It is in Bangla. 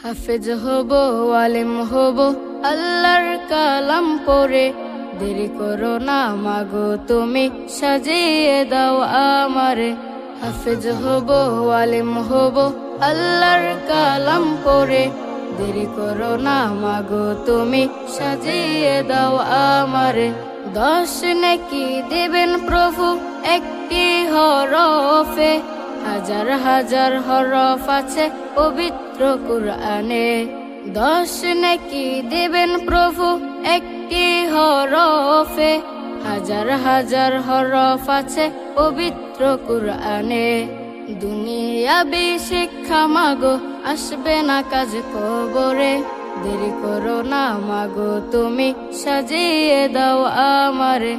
হাফেজ হব, আলেম হব, আল্লাহর কালাম পড়ে। দেরি করো না মাগো তুমি, সাজিয়ে দাও আমারে। হাফেজ হব, আলেম হব, আল্লাহর কালাম পড়ে। দেরি করো না মাগো তুমি, সাজিয়ে দাও আমারে। 10 নেকি দেবেন প্রভু একটি হরফে, হাজার হাজার হরফ আছে পবিত্র কুরআনে। 10 নেকি দেবেন প্রভু একটি হরফে, হাজার হাজার হরফ আছে পবিত্র কুরআনে। দুনিয়াবি শিক্ষা মাগো আসবে না কাজ কবরে। দেরি করো না মাগো তুমি, সাজিয়ে দাও আমারে।